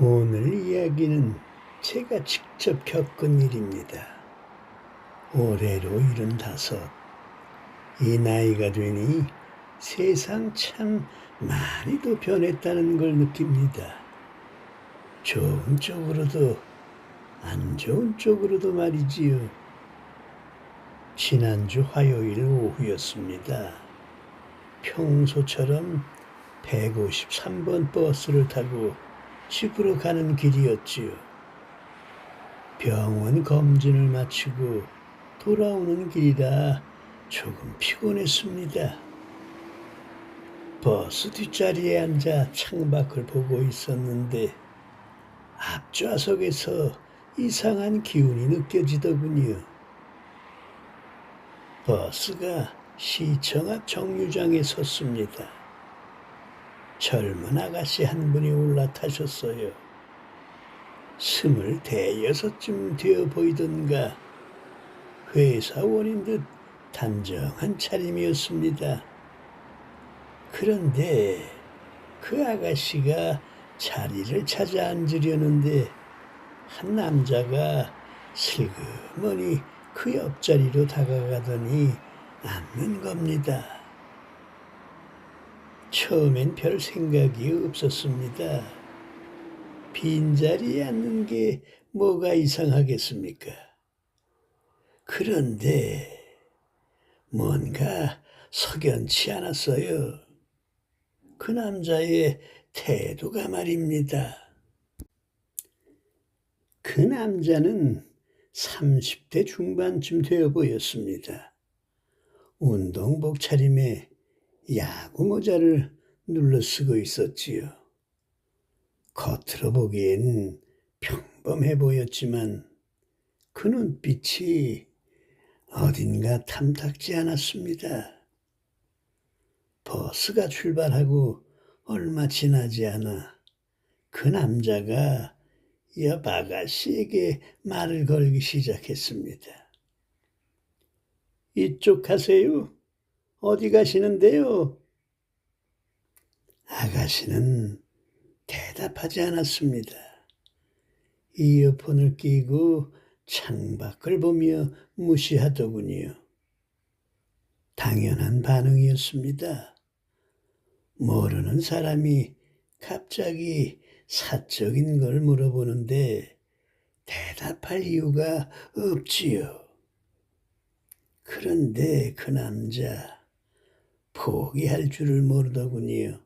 오늘 이야기는 제가 직접 겪은 일입니다. 올해로 75. 이 나이가 되니 세상 참 많이도 변했다는 걸 느낍니다. 좋은 쪽으로도 안 좋은 쪽으로도 말이지요. 지난주 화요일 오후였습니다. 평소처럼 153번 버스를 타고 집으로 가는 길이었지요. 병원 검진을 마치고 돌아오는 길이라 조금 피곤했습니다. 버스 뒷자리에 앉아 창밖을 보고 있었는데 앞좌석에서 이상한 기운이 느껴지더군요. 버스가 시청 앞 정류장에 섰습니다. 젊은 아가씨 한 분이 올라타셨어요. 26쯤 되어 보이던가 회사원인 듯 단정한 차림이었습니다. 그런데 그 아가씨가 자리를 찾아 앉으려는데 한 남자가 슬그머니 그 옆자리로 다가가더니 앉는 겁니다. 처음엔 별 생각이 없었습니다. 빈자리에 앉는 게 뭐가 이상하겠습니까? 그런데 뭔가 석연치 않았어요. 그 남자의 태도가 말입니다. 그 남자는 30대 중반쯤 되어 보였습니다. 운동복 차림에 야구 모자를 눌러 쓰고 있었지요. 겉으로 보기엔 평범해 보였지만 그 눈빛이 어딘가 탐탁지 않았습니다. 버스가 출발하고 얼마 지나지 않아 그 남자가 옆 아가씨에게 말을 걸기 시작했습니다. 이쪽 가세요. 어디 가시는데요? 아가씨는 대답하지 않았습니다. 이어폰을 끼고 창밖을 보며 무시하더군요. 당연한 반응이었습니다. 모르는 사람이 갑자기 사적인 걸 물어보는데 대답할 이유가 없지요. 그런데 그 남자 포기할 줄을 모르더군요.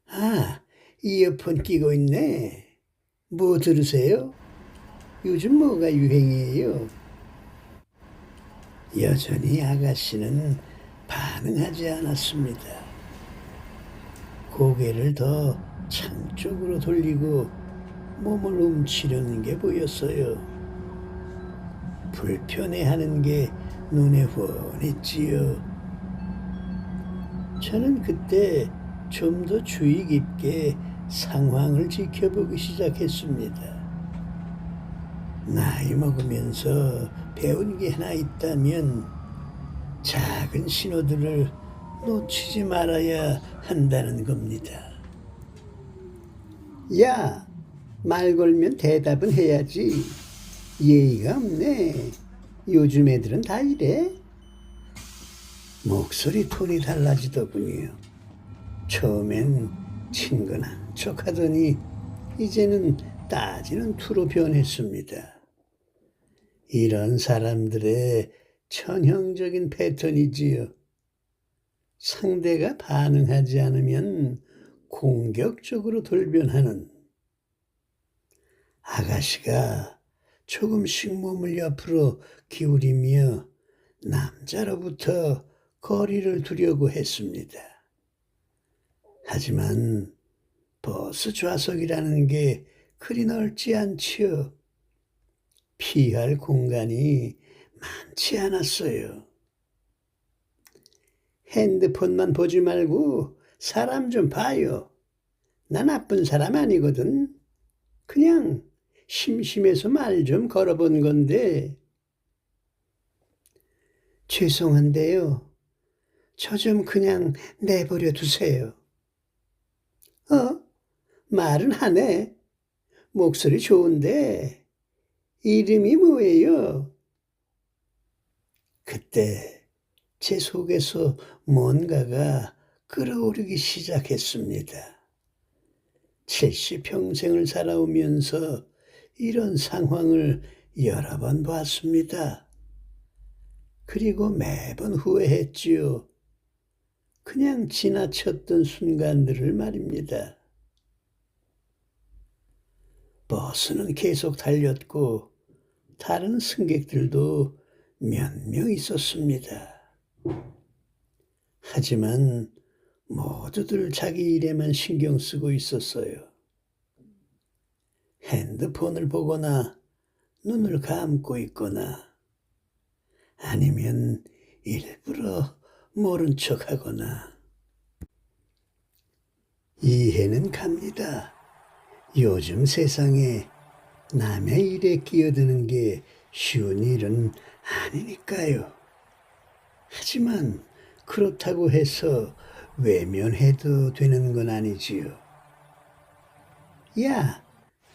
아, 이어폰 끼고 있네. 뭐 들으세요? 요즘 뭐가 유행이에요? 여전히 아가씨는 반응하지 않았습니다. 고개를 더 창 쪽으로 돌리고 몸을 움츠려는 게 보였어요. 불편해하는 게 눈에 훤했지요. 저는 그때 좀 더 주의 깊게 상황을 지켜보기 시작했습니다. 나이 먹으면서 배운 게 하나 있다면 작은 신호들을 놓치지 말아야 한다는 겁니다. 야, 말 걸면 대답은 해야지. 예의가 없네. 요즘 애들은 다 이래? 목소리 톤이 달라지더군요. 처음엔 친근한 척하더니 이제는 따지는 투로 변했습니다. 이런 사람들의 천형적인 패턴이지요. 상대가 반응하지 않으면 공격적으로 돌변하는. 아가씨가 조금씩 몸을 옆으로 기울이며 남자로부터 거리를 두려고 했습니다. 하지만 버스 좌석이라는 게 그리 넓지 않지요. 피할 공간이 많지 않았어요. 핸드폰만 보지 말고 사람 좀 봐요. 나 나쁜 사람 아니거든. 그냥 심심해서 말 좀 걸어본 건데. 죄송한데요. 저 좀 그냥 내버려 두세요. 말은 하네. 목소리 좋은데 이름이 뭐예요? 그때 제 속에서 뭔가가 끓어오르기 시작했습니다. 70평생을 살아오면서 이런 상황을 여러 번 봤습니다. 그리고 매번 후회했지요. 그냥 지나쳤던 순간들을 말입니다. 버스는 계속 달렸고 다른 승객들도 몇 명 있었습니다. 하지만 모두들 자기 일에만 신경 쓰고 있었어요. 핸드폰을 보거나 눈을 감고 있거나 아니면 일부러 모른 척하거나. 이해는 갑니다. 요즘 세상에 남의 일에 끼어드는 게 쉬운 일은 아니니까요. 하지만 그렇다고 해서 외면해도 되는 건 아니지요. 야,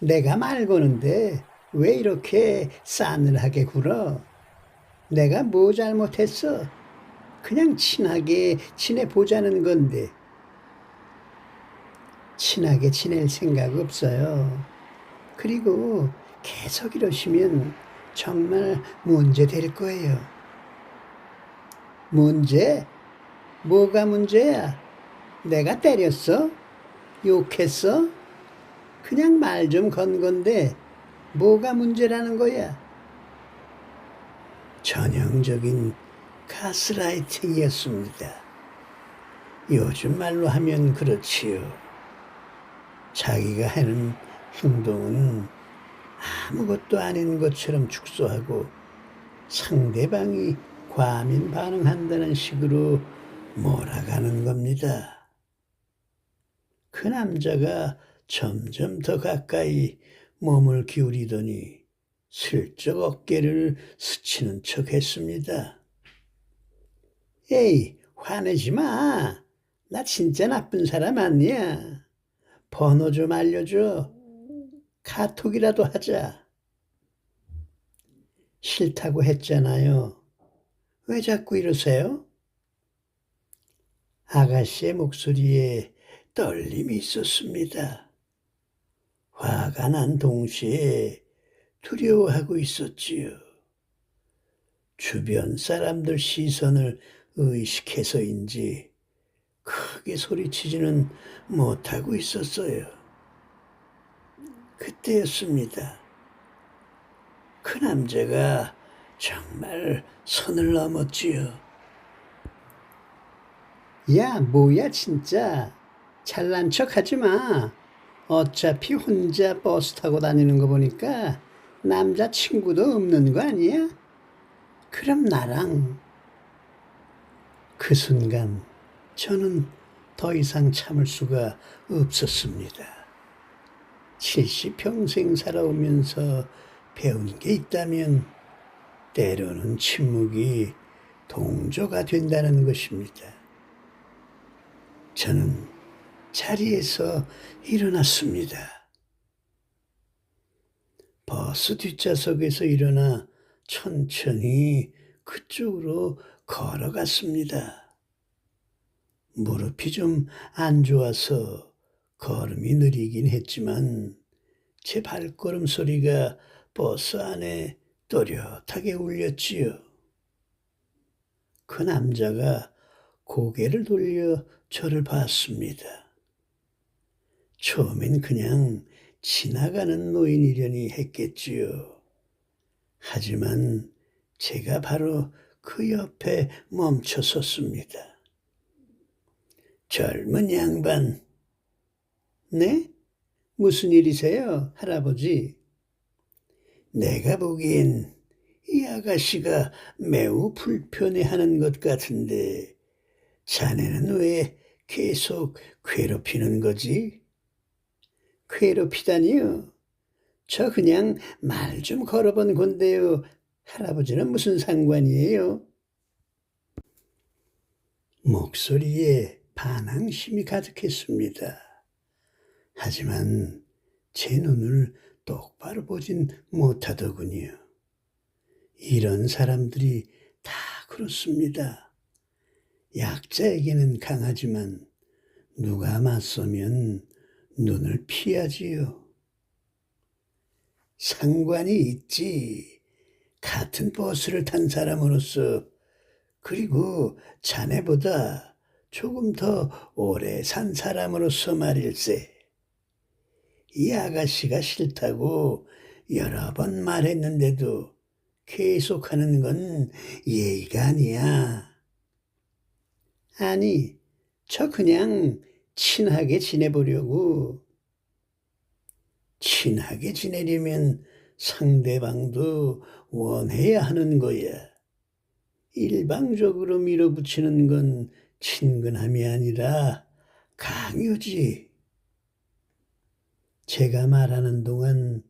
내가 말 거는데 왜 이렇게 싸늘하게 굴어? 내가 뭐 잘못했어? 그냥 친하게 지내보자는 건데. 친하게 지낼 생각 없어요. 그리고 계속 이러시면 정말 문제 될 거예요. 문제? 뭐가 문제야? 내가 때렸어? 욕했어? 그냥 말 좀 건 건데 뭐가 문제라는 거야? 전형적인 가스라이팅이었습니다. 요즘 말로 하면 그렇지요. 자기가 하는 행동은 아무것도 아닌 것처럼 축소하고 상대방이 과민 반응한다는 식으로 몰아가는 겁니다. 그 남자가 점점 더 가까이 몸을 기울이더니 슬쩍 어깨를 스치는 척 했습니다. 에이, 화내지 마. 나 진짜 나쁜 사람 아니야. 번호 좀 알려줘. 카톡이라도 하자. 싫다고 했잖아요. 왜 자꾸 이러세요? 아가씨의 목소리에 떨림이 있었습니다. 화가 난 동시에 두려워하고 있었지요. 주변 사람들 시선을 의식해서인지 크게 소리치지는 못하고 있었어요. 그때였습니다. 그 남자가 정말 선을 넘었지요. 야, 뭐야 진짜. 잘난 척 하지 마. 어차피 혼자 버스 타고 다니는 거 보니까 남자친구도 없는 거 아니야? 그럼 나랑. 그 순간 저는 더 이상 참을 수가 없었습니다. 70평생 살아오면서 배운 게 있다면 때로는 침묵이 동조가 된다는 것입니다. 저는 자리에서 일어났습니다. 버스 뒷좌석에서 일어나 천천히 그쪽으로 걸어갔습니다. 무릎이 좀 안 좋아서 걸음이 느리긴 했지만 제 발걸음 소리가 버스 안에 또렷하게 울렸지요. 그 남자가 고개를 돌려 저를 봤습니다. 처음엔 그냥 지나가는 노인이려니 했겠지요. 하지만 제가 바로 그 옆에 멈춰 섰습니다. 젊은 양반. 네? 무슨 일이세요, 할아버지? 내가 보기엔 이 아가씨가 매우 불편해하는 것 같은데 자네는 왜 계속 괴롭히는 거지? 괴롭히다니요? 저 그냥 말 좀 걸어본 건데요. 할아버지는 무슨 상관이에요? 목소리에 반항심이 가득했습니다. 하지만 제 눈을 똑바로 보진 못하더군요. 이런 사람들이 다 그렇습니다. 약자에게는 강하지만 누가 맞서면 눈을 피하지요. 상관이 있지. 같은 버스를 탄 사람으로서, 그리고 자네보다 조금 더 오래 산 사람으로서 말일세. 이 아가씨가 싫다고 여러 번 말했는데도 계속하는 건 예의가 아니야. 아니, 저 그냥 친하게 지내보려고. 친하게 지내려면 상대방도 원해야 하는 거야. 일방적으로 밀어붙이는 건 친근함이 아니라 강요지. 제가 말하는 동안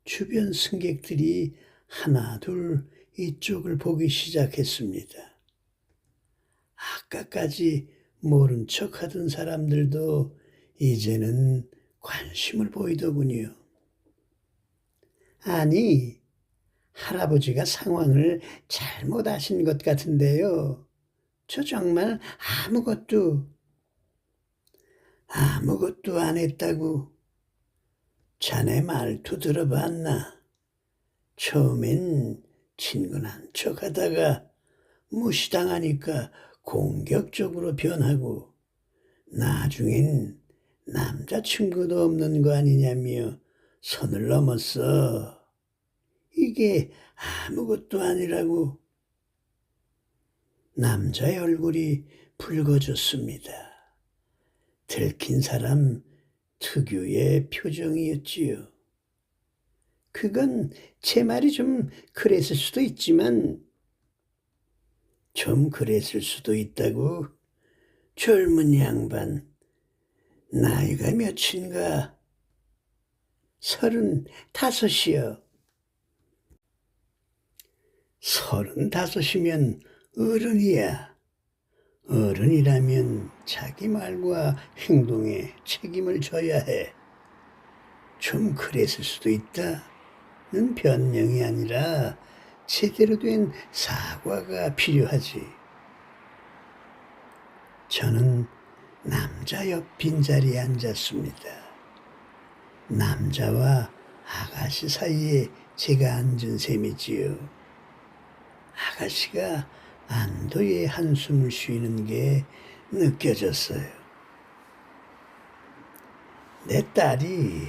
주변 승객들이 하나 둘 이쪽을 보기 시작했습니다. 아까까지 모른 척하던 사람들도 이제는 관심을 보이더군요. 아니, 할아버지가 상황을 잘못 아신 것 같은데요. 저 정말 아무것도 안 했다고. 자네 말투 들어봤나? 처음엔 친근한 척 하다가 무시당하니까 공격적으로 변하고, 나중엔 남자친구도 없는 거 아니냐며 선을 넘었어. 이게 아무것도 아니라고. 남자의 얼굴이 붉어졌습니다. 들킨 사람 특유의 표정이었지요. 그건 제 말이 좀 그랬을 수도 있지만, 좀 그랬을 수도 있다고? 젊은 양반, 나이가 몇인가? 35이요. 35이면 어른이야. 어른이라면 자기 말과 행동에 책임을 져야 해. 좀 그랬을 수도 있다는 변명이 아니라 제대로 된 사과가 필요하지. 저는 남자 옆 빈자리에 앉았습니다. 남자와 아가씨 사이에 제가 앉은 셈이지요. 아가씨가 안도의 한숨을 쉬는 게 느껴졌어요. 내 딸이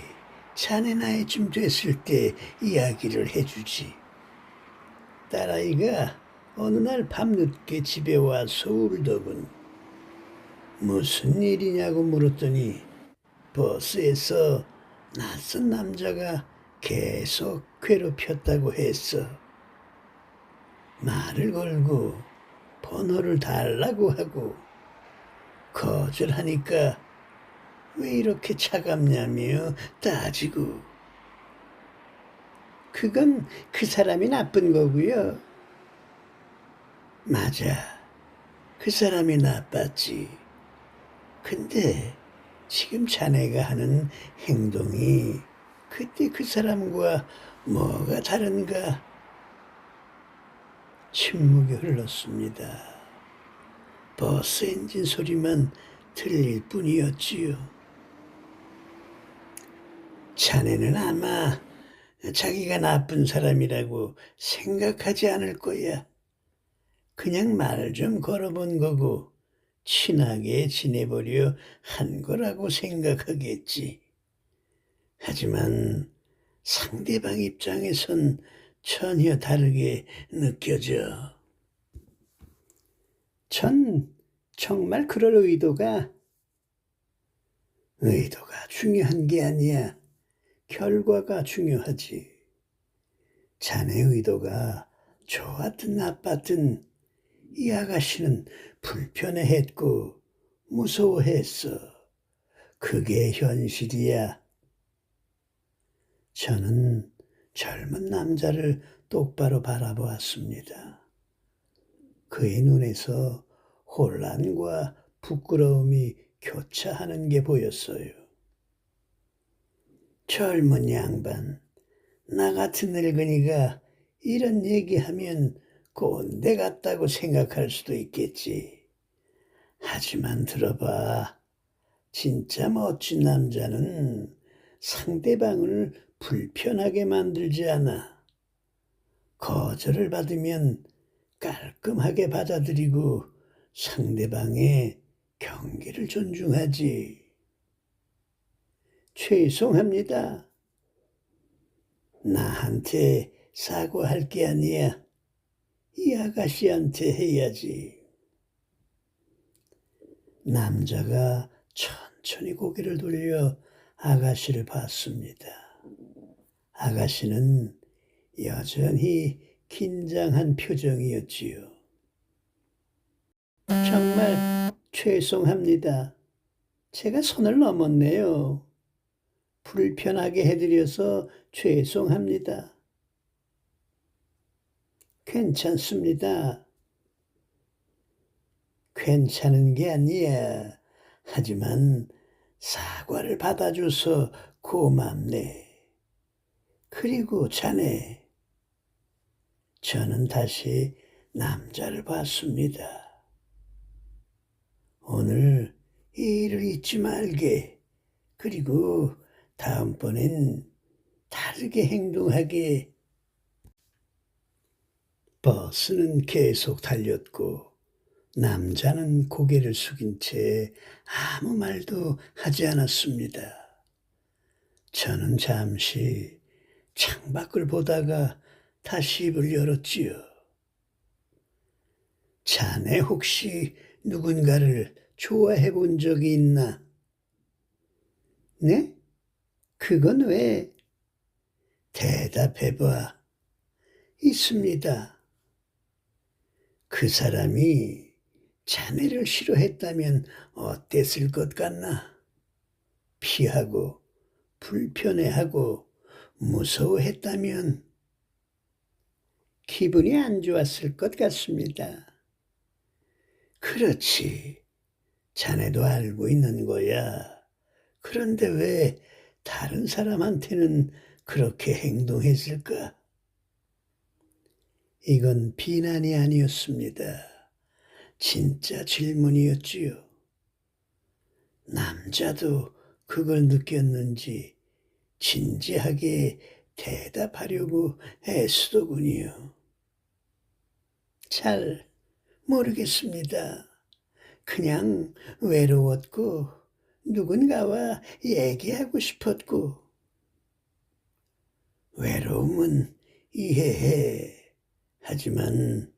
자네 나이쯤 됐을 때 이야기를 해주지. 딸아이가 어느 날 밤늦게 집에 와서 울더군. 무슨 일이냐고 물었더니 버스에서 낯선 남자가 계속 괴롭혔다고 했어. 말을 걸고 번호를 달라고 하고, 거절하니까 왜 이렇게 차갑냐며 따지고. 그건 그 사람이 나쁜 거고요. 맞아, 그 사람이 나빴지. 근데 지금 자네가 하는 행동이 그때 그 사람과 뭐가 다른가? 침묵이 흘렀습니다. 버스 엔진 소리만 들릴 뿐이었지요. 자네는 아마 자기가 나쁜 사람이라고 생각하지 않을 거야. 그냥 말 좀 걸어본 거고 친하게 지내보려 한 거라고 생각하겠지. 하지만 상대방 입장에선 전혀 다르게 느껴져. 전 정말 그럴 의도가 중요한 게 아니야. 결과가 중요하지. 자네 의도가 좋았든 나빴든 이 아가씨는 불편해했고 무서워했어. 그게 현실이야. 저는 젊은 남자를 똑바로 바라보았습니다. 그의 눈에서 혼란과 부끄러움이 교차하는 게 보였어요. 젊은 양반, 나 같은 늙은이가 이런 얘기하면 꼰대 같다고 생각할 수도 있겠지. 하지만 들어봐. 진짜 멋진 남자는 상대방을 불편하게 만들지 않아. 거절을 받으면 깔끔하게 받아들이고 상대방의 경계를 존중하지. 죄송합니다. 나한테 사과할 게 아니야. 이 아가씨한테 해야지. 남자가 천천히 고개를 돌려 아가씨를 봤습니다. 아가씨는 여전히 긴장한 표정이었지요. 정말 죄송합니다. 제가 선을 넘었네요. 불편하게 해드려서 죄송합니다. 괜찮습니다. 괜찮은 게 아니야. 하지만 사과를 받아줘서 고맙네. 그리고 자네. 저는 다시 남자를 봤습니다. 오늘 이 일을 잊지 말게. 그리고 다음번엔 다르게 행동하게. 버스는 계속 달렸고 남자는 고개를 숙인 채 아무 말도 하지 않았습니다. 저는 잠시 창밖을 보다가 다시 입을 열었지요. 자네 혹시 누군가를 좋아해 본 적이 있나? 네? 그건 왜? 대답해봐. 있습니다. 그 사람이 자네를 싫어했다면 어땠을 것 같나? 피하고 불편해하고 무서워했다면 기분이 안 좋았을 것 같습니다. 그렇지. 자네도 알고 있는 거야. 그런데 왜 다른 사람한테는 그렇게 행동했을까? 이건 비난이 아니었습니다. 진짜 질문이었지요. 남자도 그걸 느꼈는지 진지하게 대답하려고 애쓰더군요. 잘 모르겠습니다. 그냥 외로웠고 누군가와 얘기하고 싶었고. 외로움은 이해해. 하지만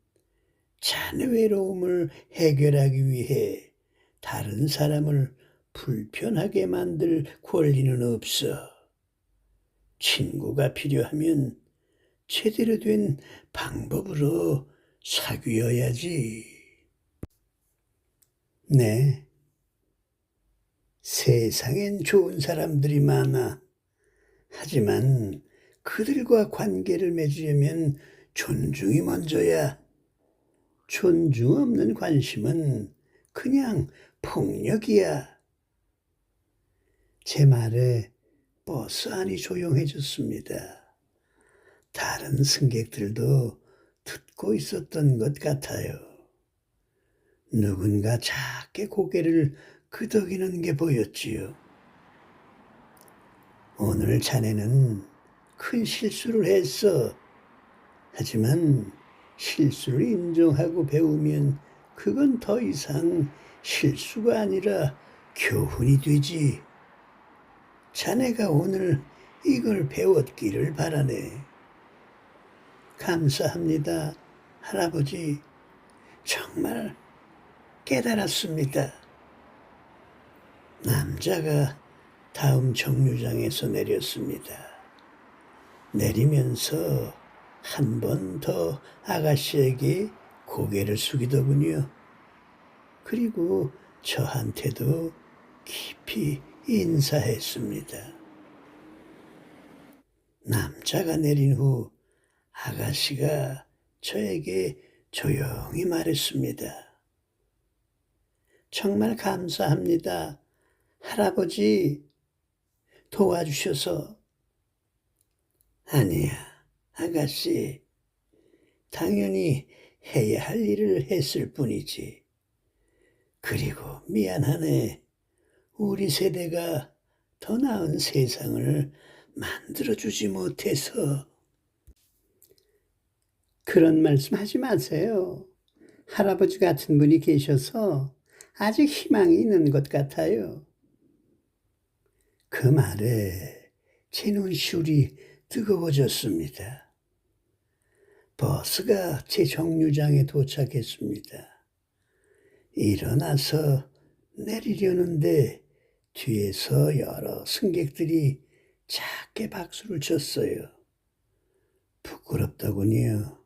자네 외로움을 해결하기 위해 다른 사람을 불편하게 만들 권리는 없어. 친구가 필요하면 제대로 된 방법으로 사귀어야지. 네. 세상엔 좋은 사람들이 많아. 하지만 그들과 관계를 맺으려면 존중이 먼저야. 존중 없는 관심은 그냥 폭력이야. 제 말에 버스 안이 조용해졌습니다. 다른 승객들도 듣고 있었던 것 같아요. 누군가 작게 고개를 끄덕이는 게 보였지요. 오늘 자네는 큰 실수를 했어. 하지만 실수를 인정하고 배우면 그건 더 이상 실수가 아니라 교훈이 되지. 자네가 오늘 이걸 배웠기를 바라네. 감사합니다, 할아버지. 정말 깨달았습니다. 남자가 다음 정류장에서 내렸습니다. 내리면서 한 번 더 아가씨에게 고개를 숙이더군요. 그리고 저한테도 깊이 인사했습니다. 남자가 내린 후 아가씨가 저에게 조용히 말했습니다. 정말 감사합니다. 할아버지, 도와주셔서 아니야, 아가씨. 당연히 해야 할 일을 했을 뿐이지. 그리고 미안하네. 우리 세대가 더 나은 세상을 만들어주지 못해서. 그런 말씀 하지 마세요. 할아버지 같은 분이 계셔서 아직 희망이 있는 것 같아요. 그 말에 제 눈시울이 뜨거워졌습니다. 버스가 제 정류장에 도착했습니다. 일어나서 내리려는데 뒤에서 여러 승객들이 작게 박수를 쳤어요. 부끄럽더군요.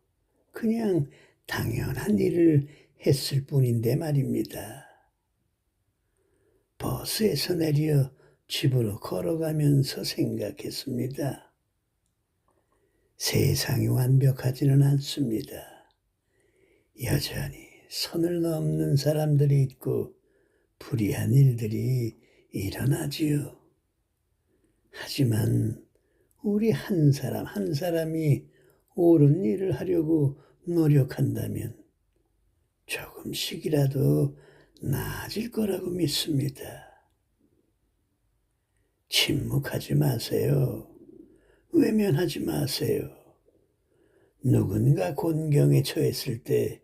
그냥 당연한 일을 했을 뿐인데 말입니다. 버스에서 내려 집으로 걸어가면서 생각했습니다. 세상이 완벽하지는 않습니다. 여전히 선을 넘는 사람들이 있고 불의한 일들이 일어나지요. 하지만 우리 한 사람 한 사람이 옳은 일을 하려고 노력한다면 조금씩이라도 나아질 거라고 믿습니다. 침묵하지 마세요. 외면하지 마세요. 누군가 곤경에 처했을 때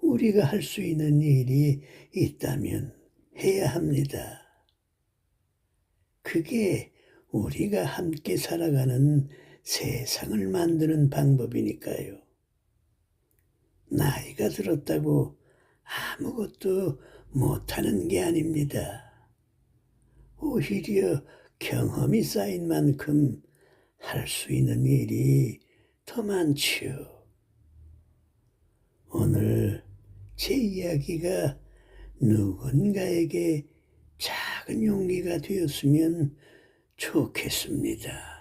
우리가 할 수 있는 일이 있다면 해야 합니다. 그게 우리가 함께 살아가는 세상을 만드는 방법이니까요. 나이가 들었다고 아무것도 못하는 게 아닙니다. 오히려 경험이 쌓인 만큼 할 수 있는 일이 더 많지요. 오늘 제 이야기가 누군가에게 작은 용기가 되었으면 좋겠습니다.